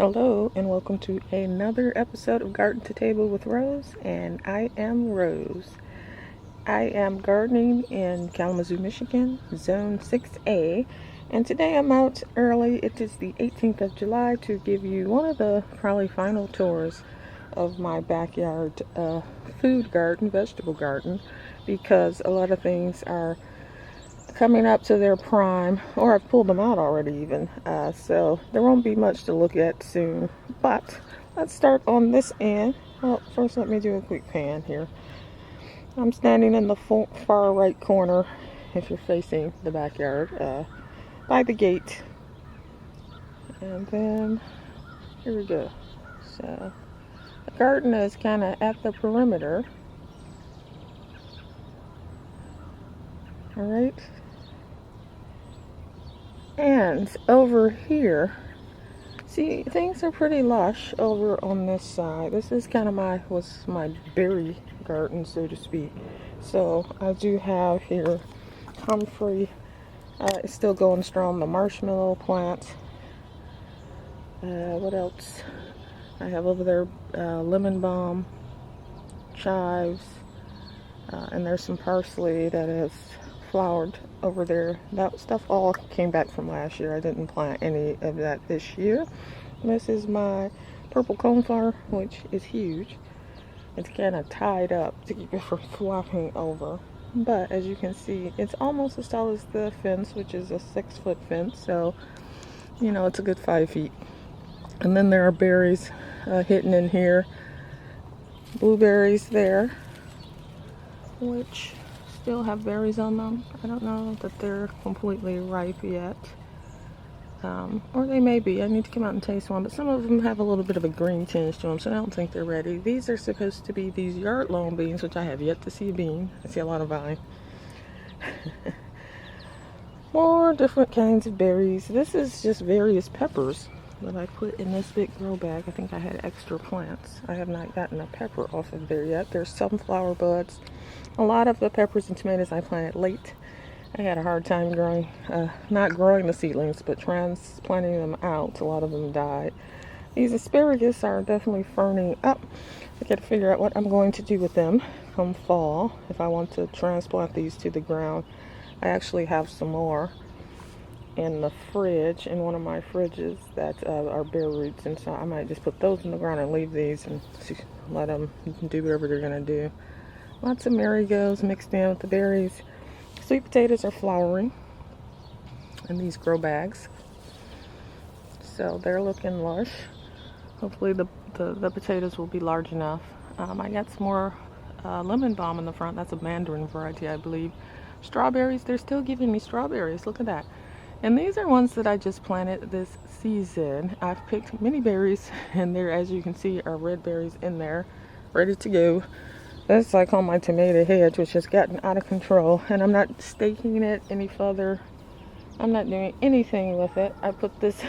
Hello and welcome to another episode of Garden to Table with Rose, and I am Rose. I am gardening in Kalamazoo, Michigan, Zone 6A, and today I'm out early. It is the 18th of July to give you one of the probably final tours of my backyard food garden, vegetable garden, because a lot of things are coming up to their prime, or I've pulled them out already even, so there won't be much to look at soon. But let's start on this end. Well, first let me do a quick pan here. I'm standing in the far right corner, if you're facing the backyard, by the gate, and then here we go. So the garden is kind of at the perimeter. All right. And over here, see, things are pretty lush over on this side. This is kind of my berry garden, so to speak. So I do have here comfrey. It's still going strong. The marshmallow plant. What else? I have over there lemon balm, chives, and there's some parsley that has flowered over there. That stuff all came back from last year. I didn't plant any of that this year. This is my purple coneflower, which is huge. It's kind of tied up to keep it from flopping over. But as you can see, it's almost as tall as the fence, which is a 6-foot fence. So, you know, it's a good 5 feet. And then there are berries hidden in here. Blueberries there, which still have berries on them. I don't know that they're completely ripe yet. Or they may be. I need to come out and taste one, but some of them have a little bit of a green tinge to them, so I don't think they're ready. These are supposed to be these yard loam beans, which I have yet to see a bean. I see a lot of vine. More different kinds of berries. This is just various peppers that I put in this big grow bag. I think I had extra plants. I have not gotten a pepper off of there yet. There's sunflower buds. A lot of the peppers and tomatoes I planted late. I had a hard time not growing the seedlings, but transplanting them out. A lot of them died. These asparagus are definitely ferning up. I got to figure out what I'm going to do with them come fall, if I want to transplant these to the ground. I actually have some more in the fridge, in one of my fridges, that are bare roots, and so I might just put those in the ground and leave these and let them do whatever they're going to do. Lots of marigolds mixed in with the berries. Sweet potatoes are flowering in these grow bags, so they're looking lush. Hopefully the potatoes will be large enough. I got some more lemon balm in the front. That's a mandarin variety, I believe. Strawberries, they're still giving me strawberries. Look at that. And these are ones that I just planted this season. I've picked many berries, and there, as you can see, are red berries in there, ready to go. That's like on my tomato hedge, which has gotten out of control, and I'm not staking it any further. I'm not doing anything with it. I put this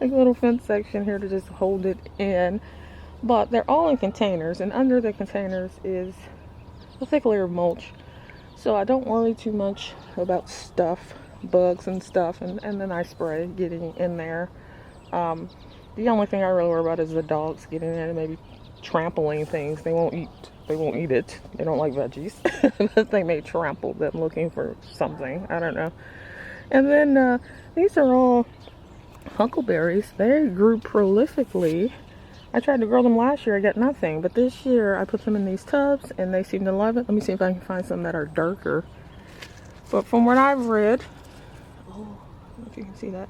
like little fence section here to just hold it in, but they're all in containers, and under the containers is a thick layer of mulch, so I don't worry too much about stuff, bugs and stuff, and then I spray getting in there. The only thing I really worry about is the dogs getting in and maybe trampling things. They won't eat it. They don't like veggies. But they may trample them looking for something. I don't know. And then these are all huckleberries. They grew prolifically. I tried to grow them last year. I got nothing. But this year I put them in these tubs and they seem to love it. Let me see if I can find some that are darker. But from what I've read, I don't know if you can see that.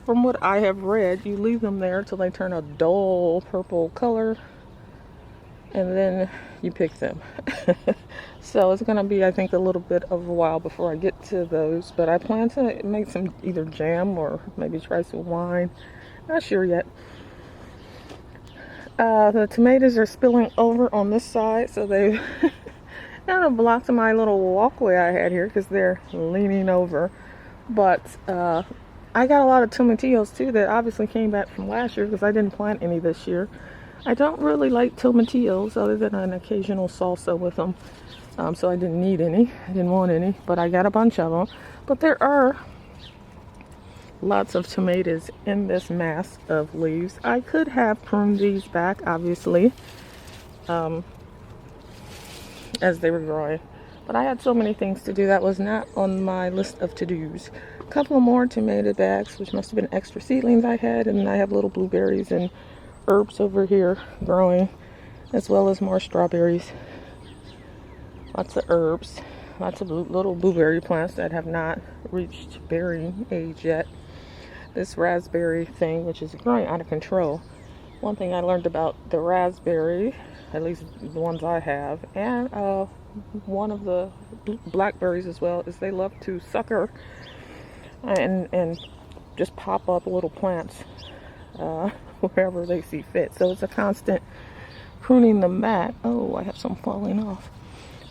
From what I have read, you leave them there till they turn a dull purple color, and then you pick them. So it's going to be, I think, a little bit of a while before I get to those, but I plan to make some either jam or maybe try some wine. Not sure yet. The tomatoes are spilling over on this side, so they kind of blocked my little walkway I had here because they're leaning over. But I got a lot of tomatillos too that obviously came back from last year because I didn't plant any this year. I don't really like tomatillos other than an occasional salsa with them. So I didn't need any. I didn't want any, but I got a bunch of them. But there are lots of tomatoes in this mass of leaves. I could have pruned these back, obviously, as they were growing. But I had so many things to do. That was not on my list of to-dos. A couple of more tomato bags, which must have been extra seedlings I had. And I have little blueberries and herbs over here growing, as well as more strawberries. Lots of herbs. Lots of little blueberry plants that have not reached bearing age yet. This raspberry thing, which is growing out of control. One thing I learned about the raspberry, at least the ones I have, and one of the blackberries as well, is they love to sucker and just pop up little plants wherever they see fit. So it's a constant pruning them back. Oh, I have some falling off.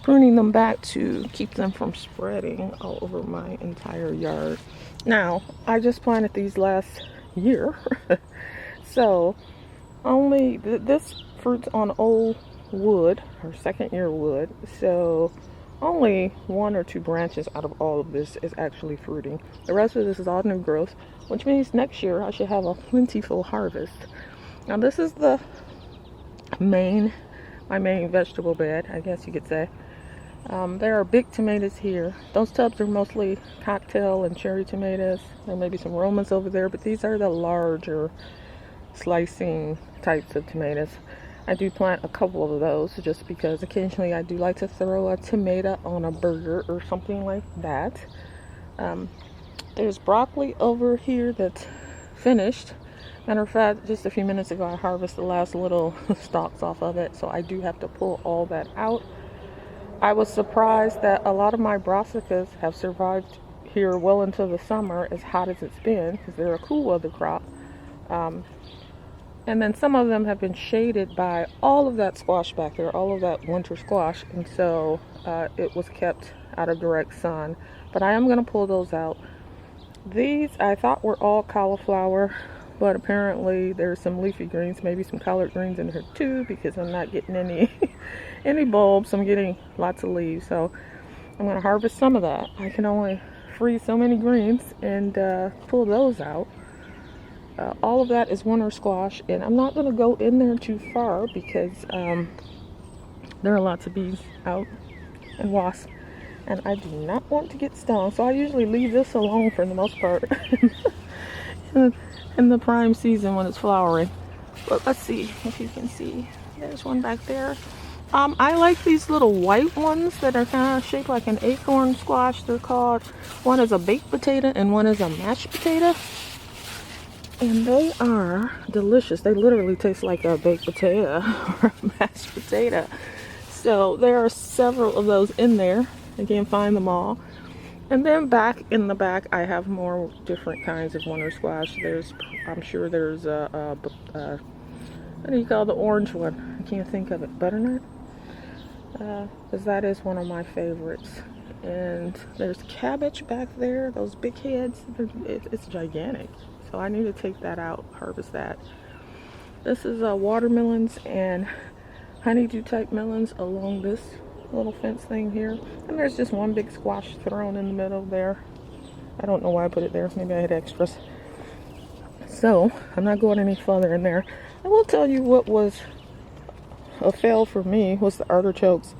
Pruning them back to keep them from spreading all over my entire yard. Now, I just planted these last year, so only this fruit's on old wood, or second year wood, so only 1 or 2 branches out of all of this is actually fruiting. The rest of this is all new growth, which means next year I should have a plentiful harvest. Now this is my main vegetable bed, I guess you could say. There are big tomatoes here. Those tubs are mostly cocktail and cherry tomatoes. There may be some Romans over there, but these are the larger slicing types of tomatoes. I do plant a couple of those just because occasionally I do like to throw a tomato on a burger or something like that. There's broccoli over here that's finished. Matter of fact, just a few minutes ago I harvested the last little stalks off of it, so I do have to pull all that out. I was surprised that a lot of my brassicas have survived here well into the summer, as hot as it's been, because they're a cool weather crop. And then some of them have been shaded by all of that squash back there, all of that winter squash, and so it was kept out of direct sun. But I am going to pull those out. These I thought were all cauliflower, but apparently there's some leafy greens, maybe some collard greens in here too, because I'm not getting any bulbs. I'm getting lots of leaves, so I'm going to harvest some of that. I can only freeze so many greens and pull those out. All of that is winter squash, and I'm not going to go in there too far because there are lots of bees out and wasps, and I do not want to get stung, so I usually leave this alone for the most part in the prime season when it's flowering. But let's see if you can see. There's one back there. I like these little white ones that are kind of shaped like an acorn squash. They're called, one is a baked potato and one is a mashed potato. And they are delicious. They literally taste like a baked potato or a mashed potato. So there are several of those in there. I can't find them all. And then back in the back, I have more different kinds of winter squash. I'm sure there's what do you call the orange one? I can't think of it. Butternut? Because that is one of my favorites. And there's cabbage back there. Those big heads. It's gigantic. So I need to take that out, harvest that. This is watermelons and honeydew type melons along this little fence thing here. And there's just one big squash thrown in the middle there. I don't know why I put it there. Maybe I had extras. So I'm not going any further in there. I will tell you what was a fail for me was the artichokes.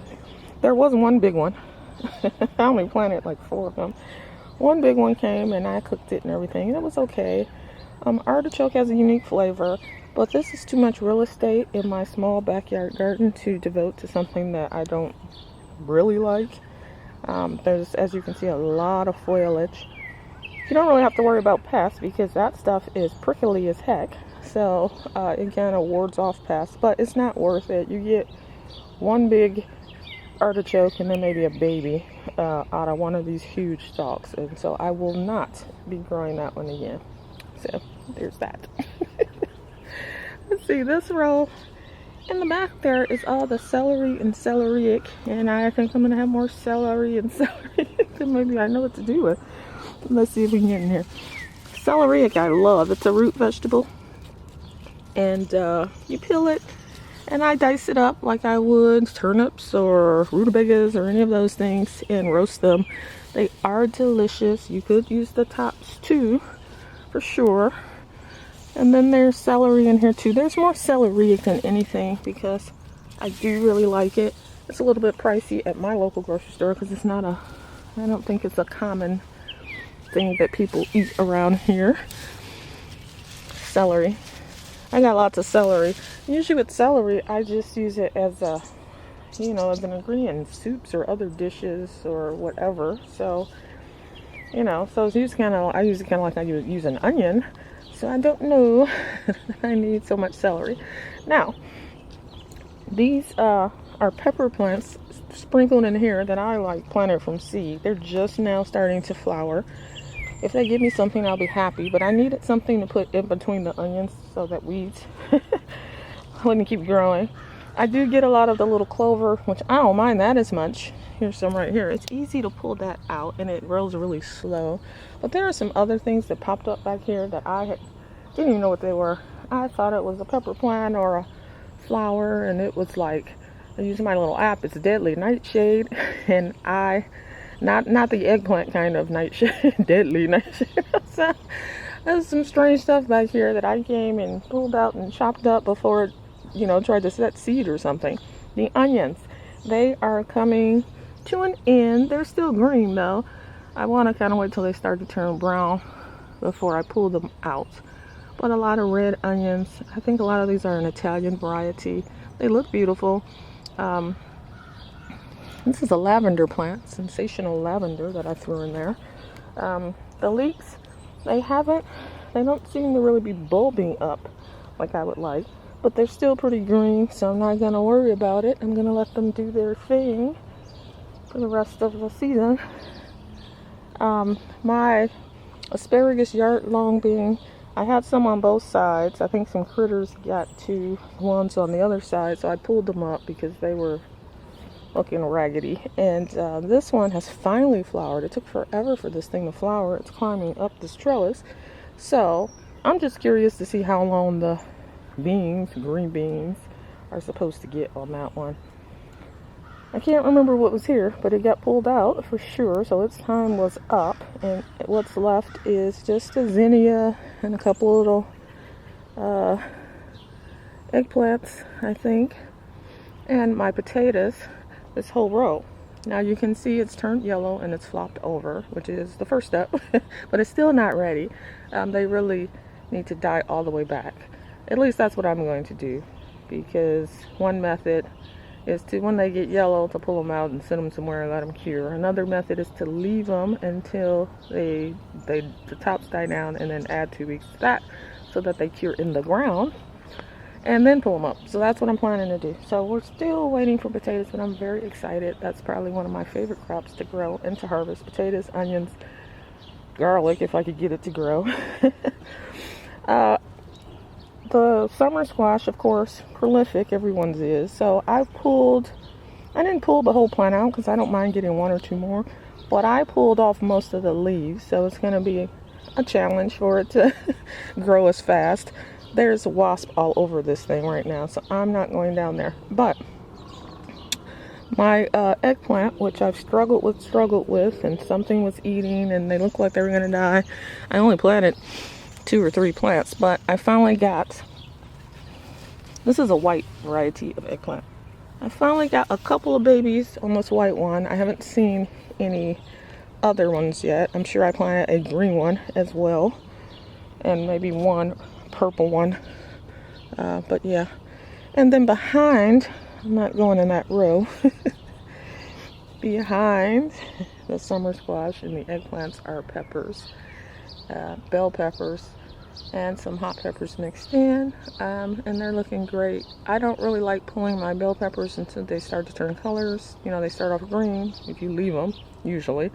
There was one big one. I only planted like 4 of them. One big one came and I cooked it and everything, and it was okay. Artichoke has a unique flavor, but this is too much real estate in my small backyard garden to devote to something that I don't really like. There's, as you can see, a lot of foliage. You don't really have to worry about pests because that stuff is prickly as heck. So it kind of wards off pests, but it's not worth it. You get one big artichoke and then maybe a baby out of one of these huge stalks, and so I will not be growing that one again. So there's that. Let's see, this row in the back there is all the celery and celeriac, and I think I'm gonna have more celery and celeriac than maybe I know what to do with. Let's see if we can get in here. Celeriac I love. It's a root vegetable, and you peel it, and I dice it up like I would turnips or rutabagas or any of those things and roast them. They are delicious. You could use the tops too, for sure. And then there's celery in here too. There's more celery than anything because I do really like it. It's a little bit pricey at my local grocery store because it's not a, I don't think it's a common thing that people eat around here. Celery. I got lots of celery. Usually with celery, I just use it as a, you know, as an ingredient in soups or other dishes or whatever. So, you know, so it's used kind of, I use it kind of like I use an onion. So I don't know that I need so much celery. Now, these are pepper plants sprinkled in here that I like planted from seed. They're just now starting to flower. If they give me something, I'll be happy. But I needed something to put in between the onions so that weeds wouldn't keep growing. I do get a lot of the little clover, which I don't mind that as much. Here's some right here. It's easy to pull that out and it grows really slow. But there are some other things that popped up back here that didn't even know what they were. I thought it was a pepper plant or a flower, and it was like, I use my little app, it's Deadly Nightshade, and not the eggplant kind of nightshade, Deadly Nightshade. So there's some strange stuff back here that I came and pulled out and chopped up before it, you know, tried to set seed or something. The onions, they are coming to an end. They're still green though. I want to kind of wait till they start to turn brown before I pull them out. But a lot of red onions. I think a lot of these are an Italian variety. They look beautiful. This is a lavender plant, sensational lavender that I threw in there. The leeks, they don't seem to really be bulbing up like I would like, but they're still pretty green, so I'm not gonna worry about it. I'm gonna let them do their thing for the rest of the season. My asparagus yard long bean, I had some on both sides. I think some critters got to ones on the other side, so I pulled them up because they were looking raggedy. And this one has finally flowered. It took forever for this thing to flower. It's climbing up this trellis. So I'm just curious to see how long the beans, green beans, are supposed to get on that one. I can't remember what was here, but it got pulled out for sure, so its time was up. And what's left is just a zinnia and a couple little eggplants, I think, and my potatoes, this whole row. Now you can see it's turned yellow and it's flopped over, which is the first step, but it's still not ready. They really need to die all the way back. At least that's what I'm going to do, because one method is to, when they get yellow, to pull them out and send them somewhere and let them cure. Another method is to leave them until the tops die down, and then add 2 weeks to that so that they cure in the ground, and then pull them up. So that's what I'm planning to do. So we're still waiting for potatoes, but I'm very excited. That's probably one of my favorite crops to grow and to harvest. Potatoes, onions, garlic, if I could get it to grow. The summer squash, of course, prolific, everyone's is. So I didn't pull the whole plant out because I don't mind getting 1 or 2 more, but I pulled off most of the leaves, so it's going to be a challenge for it to grow as fast. There's a wasp all over this thing right now, so I'm not going down there. But my eggplant, which I've struggled with, and something was eating, and they looked like they were going to die. I only planted 2 or 3 plants, but I finally got, this is a white variety of eggplant. I finally got a couple of babies on this white one. I haven't seen any other ones yet. I'm sure I planted a green one as well, and maybe one purple one, but yeah. And then behind, I'm not going in that row, behind the summer squash and the eggplants are peppers. Bell peppers and some hot peppers mixed in, and they're looking great. I don't really like pulling my bell peppers until they start to turn colors. You know, they start off green. If you leave them, usually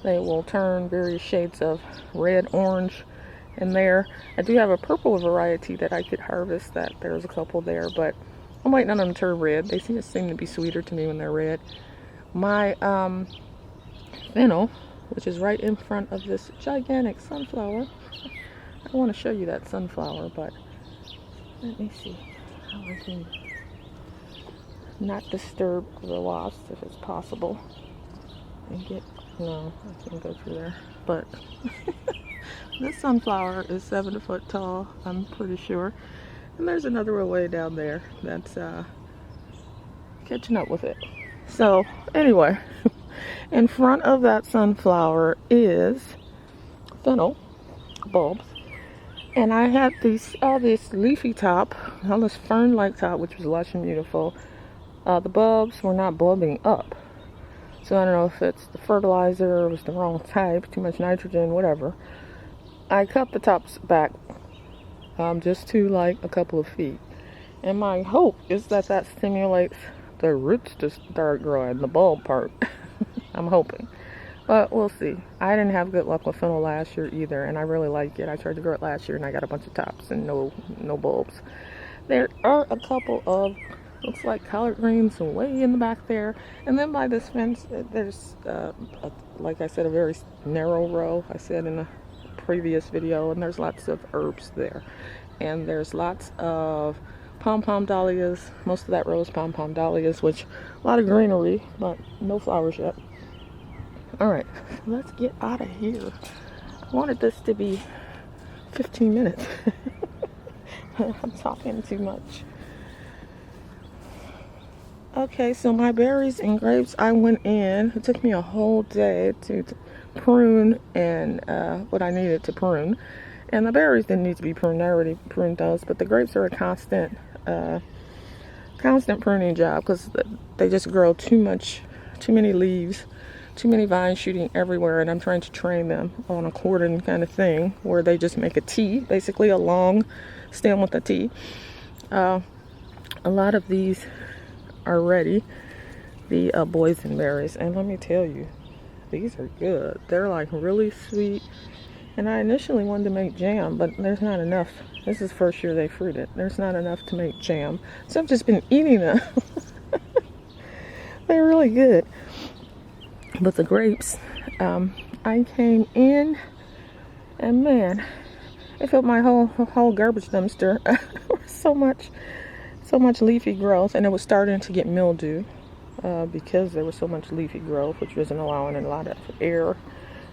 they will turn various shades of red, orange in there. I do have a purple variety that I could harvest. That there's a couple there, but I'm waiting on them to turn red. They just seem to be sweeter to me when they're red. My fennel, which is right in front of this gigantic sunflower. I want to show you that sunflower, but let me see how I can not disturb the wasps if it's possible. And get, no, I can't go through there, but This sunflower is 7 foot tall, I'm pretty sure. And there's another one way down there that's catching up with it. So anyway, in front of that sunflower is fennel bulbs. And I had this leafy top, all this fern-like top, which was lush and beautiful. The bulbs were not bulbing up. So I don't know if it's the fertilizer or it was the wrong type, too much nitrogen, whatever. I cut the tops back just to like a couple of feet. And my hope is that that stimulates the roots to start growing, the bulb part. I'm hoping. But we'll see. I didn't have good luck with fennel last year either, and I really like it. I tried to grow it last year and I got a bunch of tops and no bulbs. There are a couple of, looks like collard greens way in the back there. And then by this fence, there's, like I said, a very narrow row, I said in a previous video, and there's lots of herbs there. And there's lots of pom-pom dahlias. Most of that row is pom-pom dahlias, which a lot of greenery, but no flowers yet. Alright, let's get out of here. I wanted this to be 15 minutes. I'm talking too much. Okay, so my berries and grapes, I went in. It took me a whole day to prune and what I needed to prune. And the berries didn't need to be pruned. I already pruned those. But the grapes are a constant pruning job because they just grow too many leaves. Too many vines shooting everywhere, and I'm trying to train them on a cordon kind of thing where they just make a T, basically a long stem with a T. A lot of these are ready, the boysenberries, and let me tell you, these are good. They're like really sweet, and I initially wanted to make jam, but there's not enough. This is the first year they fruited. There's not enough to make jam, so I've just been eating them. They're really good. But the grapes, I came in and man, it filled my whole garbage dumpster. so much leafy growth, and it was starting to get mildew because there was so much leafy growth, which wasn't allowing a lot of air.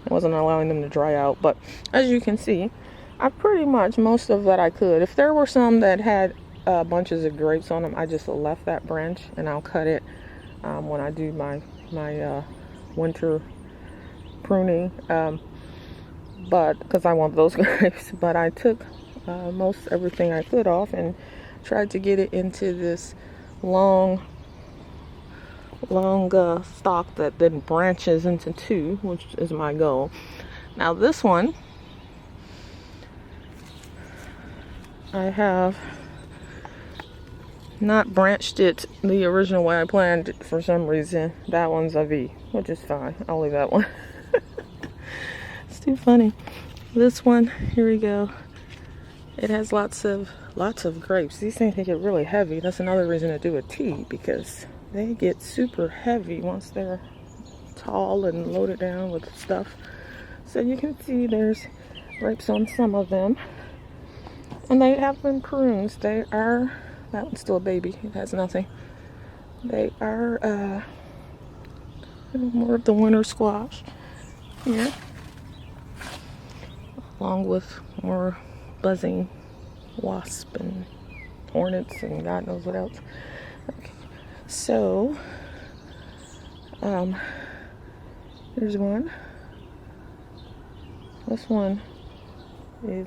It wasn't allowing them to dry out. But as you can see, I pretty much most of that I could. If there were some that had bunches of grapes on them, I just left that branch and I'll cut it when I do my winter pruning, but because I want those grapes. But I took most everything I could off and tried to get it into this long stalk that then branches into two, which is my goal. Now this one I have not branched it the original way I planned it for some reason. That one's a V, which is fine. I'll leave that one. It's too funny. This one, here we go. It has lots of grapes. These things, they get really heavy. That's another reason to do a T, because they get super heavy once they're tall and loaded down with stuff. So you can see there's grapes on some of them. And they have been pruned. They are, that one's still a baby. It has nothing. They are more of the winter squash here, along with more buzzing wasp and hornets and God knows what else. Okay. So, here's one. This one is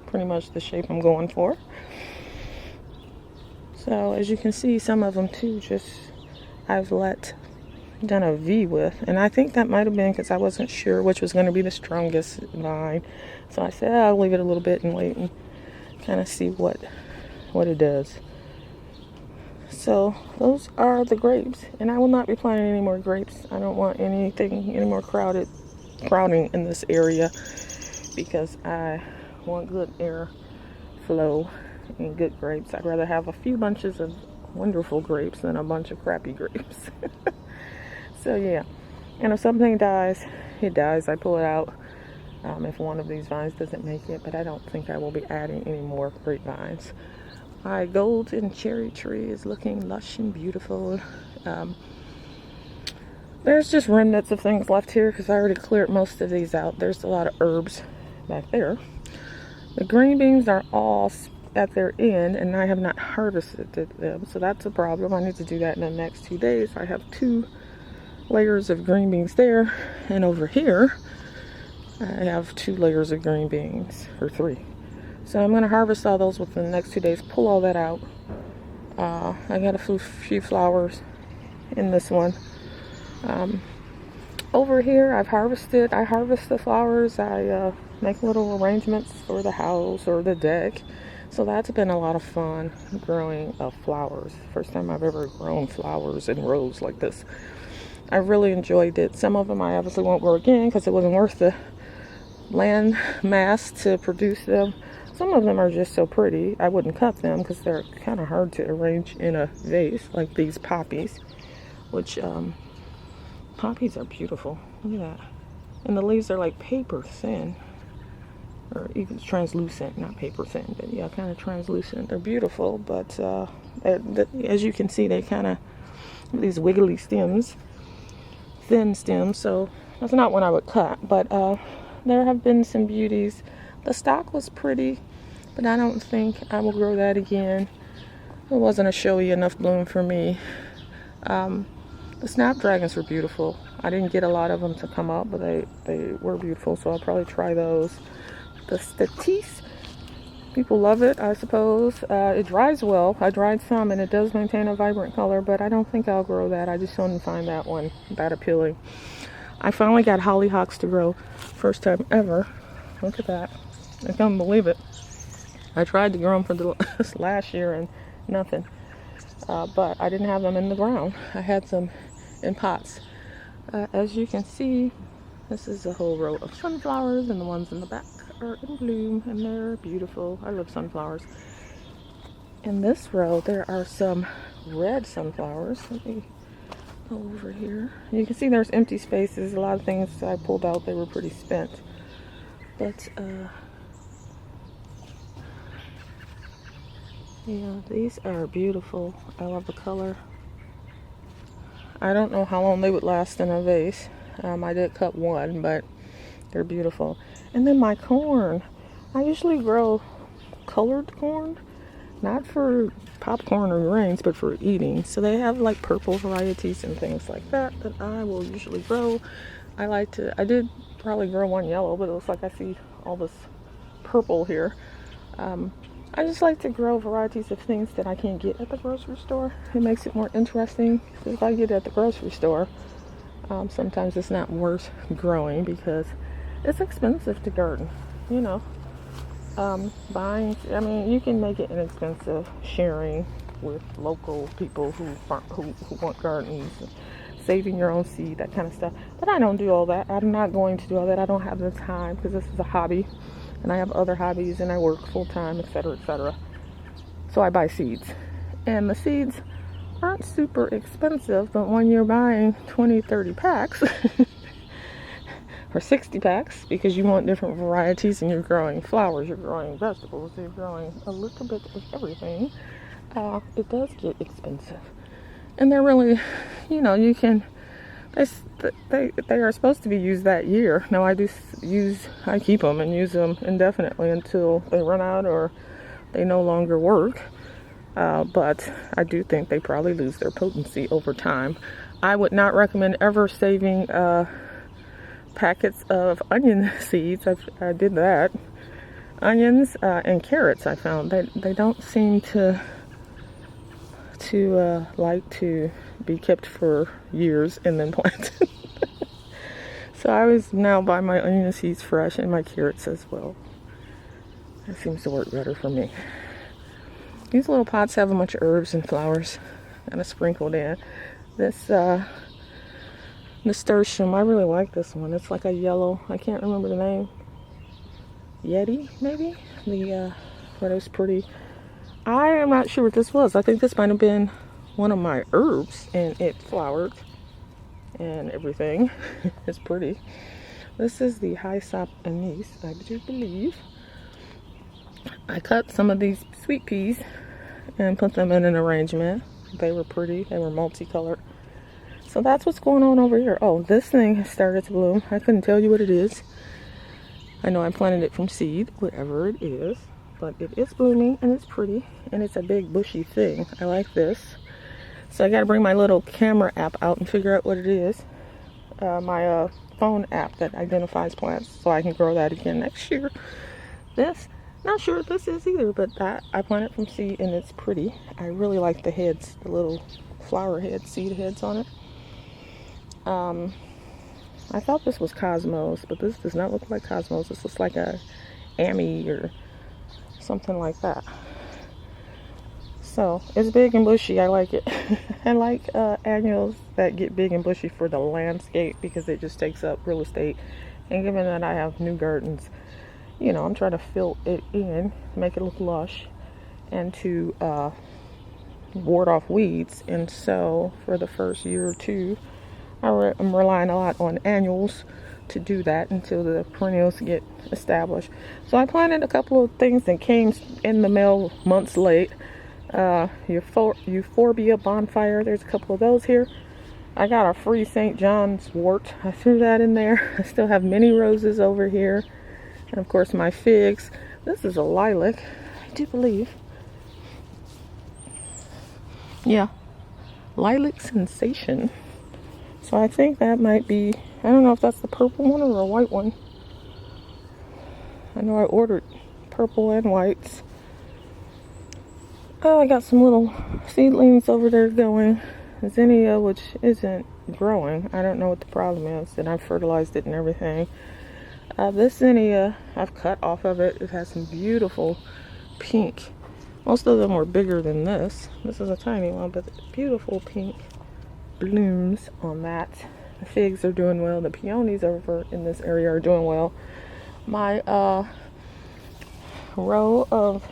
pretty much the shape I'm going for. So as you can see, some of them too, just I've done a V with, and I think that might have been because I wasn't sure which was going to be the strongest vine. So I said I'll leave it a little bit and wait and kind of see what it does. So those are the grapes, and I will not be planting any more grapes. I don't want any more crowding in this area, because I want good air flow and good grapes. I'd rather have a few bunches of wonderful grapes than a bunch of crappy grapes. So yeah, and if something dies, it dies. I pull it out if one of these vines doesn't make it, but I don't think I will be adding any more grapevines. My golden cherry tree is looking lush and beautiful. There's just remnants of things left here because I already cleared most of these out. There's a lot of herbs back there. The green beans are all at their end, and I have not harvested them, so that's a problem. I need to do that in the next 2 days. I have 2 layers of green beans there, and over here I have 2 layers of green beans, or 3. So I'm going to harvest all those within the next 2 days, pull all that out. I got a few flowers in this one. Over here I harvest the flowers. I make little arrangements for the house or the deck. So that's been a lot of fun, growing flowers. First time I've ever grown flowers in rows like this. I really enjoyed it. Some of them I obviously won't grow again because it wasn't worth the land mass to produce them. Some of them are just so pretty. I wouldn't cut them because they're kind of hard to arrange in a vase, like these poppies, which poppies are beautiful. Look at that. And the leaves are like paper thin, or even translucent, not paper thin, but yeah, kind of translucent. They're beautiful, but as you can see, they kind of these wiggly stems, thin stems, so that's not one I would cut. But there have been some beauties. The stock was pretty, but I don't think I will grow that again. It wasn't a showy enough bloom for me. The snapdragons were beautiful. I didn't get a lot of them to come up, but they were beautiful, so I'll probably try those. The statice, people love it, I suppose. It dries well. I dried some, and it does maintain a vibrant color, but I don't think I'll grow that. I just don't find that one that appealing. I finally got hollyhocks to grow. First time ever. Look at that. I can't believe it. I tried to grow them for the last year and nothing. But I didn't have them in the ground. I had some in pots. As you can see, this is a whole row of sunflowers, and the ones in the back are in bloom, and they're beautiful. I love sunflowers. In this row, there are some red sunflowers. Let me go over here. You can see there's empty spaces. A lot of things I pulled out, they were pretty spent. But, yeah, these are beautiful. I love the color. I don't know how long they would last in a vase. I did cut one, but they're beautiful. And then my corn. I usually grow colored corn, not for popcorn or grains, but for eating. So they have like purple varieties and things like that I will usually grow. I did probably grow one yellow, but it looks like I see all this purple here. I just like to grow varieties of things that I can't get at the grocery store. It makes it more interesting. If I get it at the grocery store, sometimes it's not worth growing because it's expensive to garden, you know. You can make it inexpensive sharing with local people who want gardens, saving your own seed, that kind of stuff. But I don't do all that. I'm not going to do all that. I don't have the time because this is a hobby. And I have other hobbies, and I work full-time, etc., etc. So I buy seeds. And the seeds aren't super expensive, but when you're buying 20, 30 packs, or 60 packs, because you want different varieties, and you're growing flowers, you're growing vegetables, you're growing a little bit of everything, it does get expensive. And they're really, you can... They are supposed to be used that year. Now I keep them and use them indefinitely until they run out or they no longer work. But I do think they probably lose their potency over time. I would not recommend ever saving packets of onion seeds. I did that. Onions and carrots, I found they don't seem to like to be kept for years and then planted. So I always now buy my onion seeds fresh, and my carrots as well. That seems to work better for me. These little pots have a bunch of herbs and flowers kind of sprinkled in. This nasturtium, I really like this one. It's like a yellow, I can't remember the name. Yeti, maybe? But it was pretty. I am not sure what this was. I think this might have been one of my herbs, and it flowered and everything. It's pretty. This is the hyssop anise, I do believe. I cut some of these sweet peas and put them in an arrangement. They were pretty. They were multicolored. So that's what's going on over here. Oh, this thing has started to bloom. I couldn't tell you what it is. I know I planted it from seed, whatever it is, but it is blooming and it's pretty and it's a big bushy thing. I like this. So I got to bring my little camera app out and figure out what it is. My phone app that identifies plants, so I can grow that again next year. This, not sure what this is either, but that I planted from seed and it's pretty. I really like the heads, the little flower heads, seed heads on it. I thought this was Cosmos, but this does not look like Cosmos. This looks like a Amy or something like that. So it's big and bushy. I like it. I like annuals that get big and bushy for the landscape because it just takes up real estate. And given that I have new gardens, you know, I'm trying to fill it in, make it look lush, and to ward off weeds. And so for the first year or two, I'm relying a lot on annuals to do that until the perennials get established. So I planted a couple of things that came in the mail months late. Euphorbia bonfire, there's a couple of those here. I got a free St. John's wort. I threw that in there. I still have many roses over here. And of course my figs. This is a lilac, I do believe. Yeah, lilac sensation. So I think that might be, I don't know if that's the purple one or a white one. I know I ordered purple and whites. Oh, I got some little seedlings over there going. Zinnia, which isn't growing. I don't know what the problem is, and I've fertilized it and everything. This zinnia, I've cut off of it. It has some beautiful pink. Most of them were bigger than this. This is a tiny one, but beautiful pink blooms on that. The figs are doing well. The peonies over in this area are doing well. My row of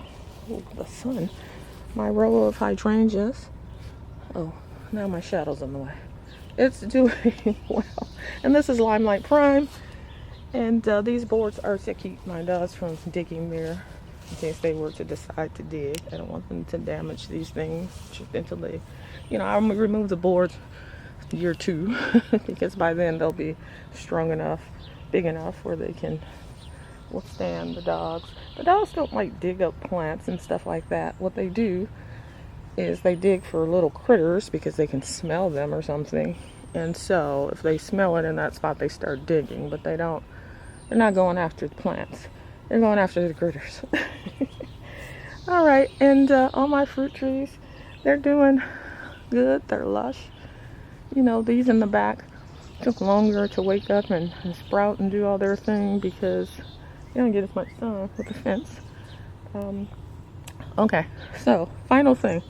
my row of hydrangeas. Oh, now my shadow's in the way. It's doing well. And this is Limelight Prime. And these boards are to keep my dogs from digging there in case they were to decide to dig. I don't want them to damage these things until they, you know, I'll remove the boards year 2 because by then they'll be strong enough, big enough where they can withstand the dogs. The dogs don't like dig up plants and stuff like that. What they do is they dig for little critters because they can smell them or something. And so if they smell it in that spot, they start digging, but they're not going after the plants. They're going after the critters. All right, and all my fruit trees, they're doing good. They're lush. You know, these in the back took longer to wake up and sprout and do all their thing because you don't get as much sun with the fence. Okay, so final thing.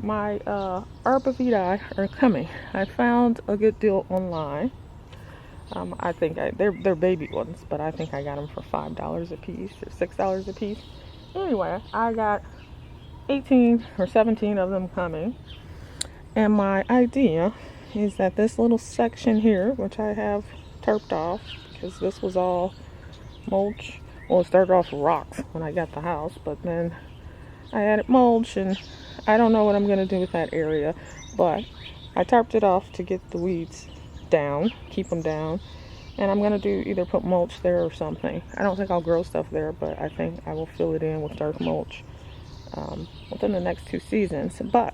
My arborvitae are coming. I found a good deal online. I think they're baby ones, but I think I got them for $5 a piece or $6 a piece. Anyway, I got 18 or 17 of them coming. And my idea is that this little section here, which I have tarped off because this was all mulch. Well, it started off rocks when I got the house, but then I added mulch, and I don't know what I'm going to do with that area, but I tarped it off to get the weeds down, keep them down, and I'm going to do either put mulch there or something. I don't think I'll grow stuff there, but I think I will fill it in with dark mulch within the next 2 seasons. But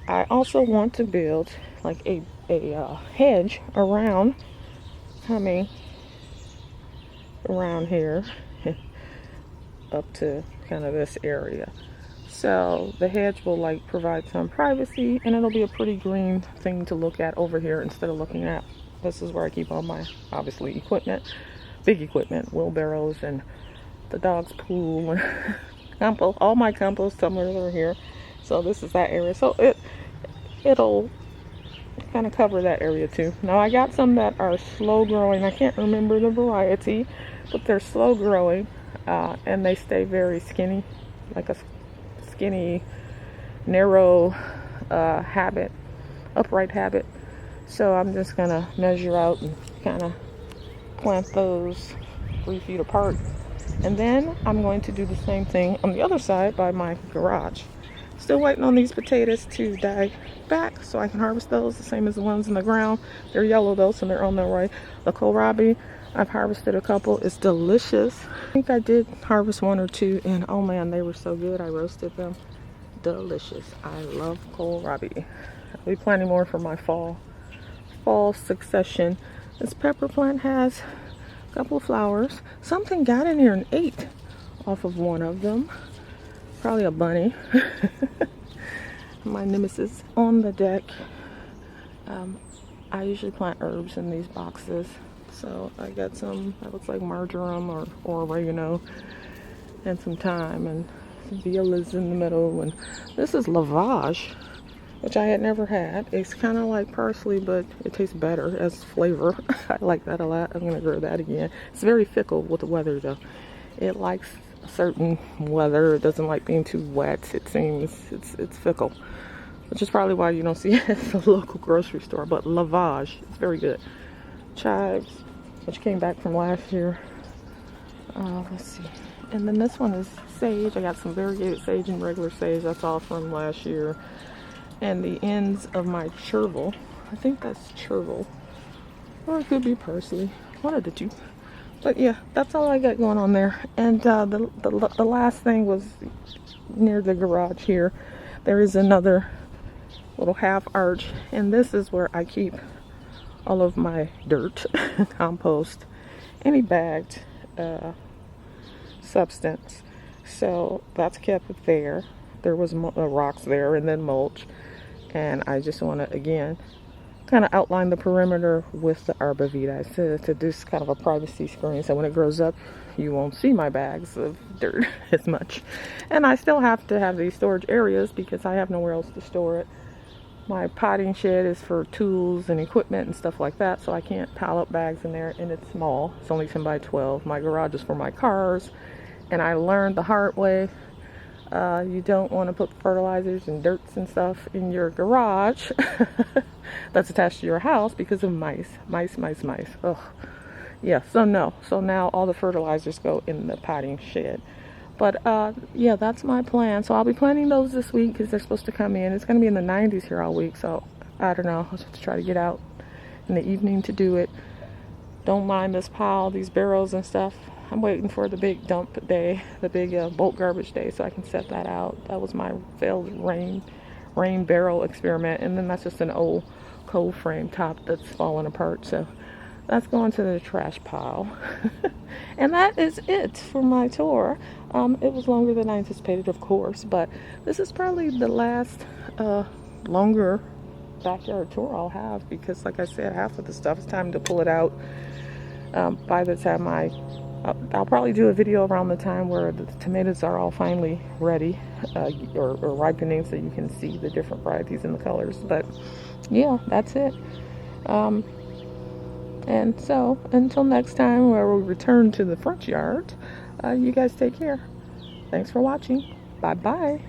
I also want to build like a hedge around, coming around here up to kind of this area. So the hedge will like provide some privacy, and it'll be a pretty green thing to look at over here instead of looking at, this is where I keep all my obviously equipment, big equipment, wheelbarrows and the dog's pool and compost. All my compost tumblers are here. So this is that area. So it'll kind of cover that area too. Now I got some that are slow growing. I can't remember the variety, but they're slow growing and they stay very skinny, like a skinny, narrow upright habit. So I'm just gonna measure out and kind of plant those 3 feet apart. And then I'm going to do the same thing on the other side by my garage. Still waiting on these potatoes to die back so I can harvest those, the same as the ones in the ground. They're yellow though, so they're on their way. The kohlrabi, I've harvested a couple. It's delicious. I think I did harvest one or two, and oh man, they were so good. I roasted them. Delicious. I love kohlrabi. I'll be planting more for my fall succession. This pepper plant has a couple of flowers. Something got in here and ate off of one of them. Probably a bunny. My nemesis on the deck. I usually plant herbs in these boxes. So I got some that looks like marjoram or oregano, and some thyme, and some violas in the middle. And this is lavage, which I had never had. It's kind of like parsley, but it tastes better as flavor. I like that a lot. I'm going to grow that again. It's very fickle with the weather though. It likes a certain weather. It doesn't like being too wet. It seems it's fickle, which is probably why you don't see it at the local grocery store. But lavage, it's very good. Chives, which came back from last year. Let's see. And then this one is sage. I got some variegated sage and regular sage. That's all from last year. And the ends of my chervil. I think that's chervil. Or it could be parsley. One of the two. But yeah, that's all I got going on there. And the last thing was near the garage here. There is another little half arch. And this is where I keep all of my dirt, compost, any bagged substance. So that's kept there. There was rocks there and then mulch. And I just want to, again, kind of outline the perimeter with the arborvitae to do kind of a privacy screen. So when it grows up, you won't see my bags of dirt as much. And I still have to have these storage areas because I have nowhere else to store it. My potting shed is for tools and equipment and stuff like that, so I can't pile up bags in there, and it's small. It's only 10 by 12. My garage is for my cars, and I learned the hard way. You don't want to put fertilizers and dirts and stuff in your garage that's attached to your house because of mice. Mice. Ugh. Yeah, so no. So now all the fertilizers go in the potting shed. But yeah, that's my plan. So I'll be planting those this week because they're supposed to come in. It's going to be in the 90s here all week. So I don't know. I'll just try to get out in the evening to do it. Don't mind this pile, these barrels and stuff. I'm waiting for the big dump day, the big bulk garbage day, so I can set that out. That was my failed rain barrel experiment. And then that's just an old cold frame top that's falling apart. So that's going to the trash pile. And that is it for my tour. It was longer than I anticipated, of course, but this is probably the last longer backyard tour I'll have because, like I said, half of the stuff is time to pull it out. By the time I'll probably do a video around the time where the tomatoes are all finally ready or ripening, so you can see the different varieties and the colors. But yeah, that's it. And so, until next time, where we return to the front yard, you guys take care. Thanks for watching. Bye-bye.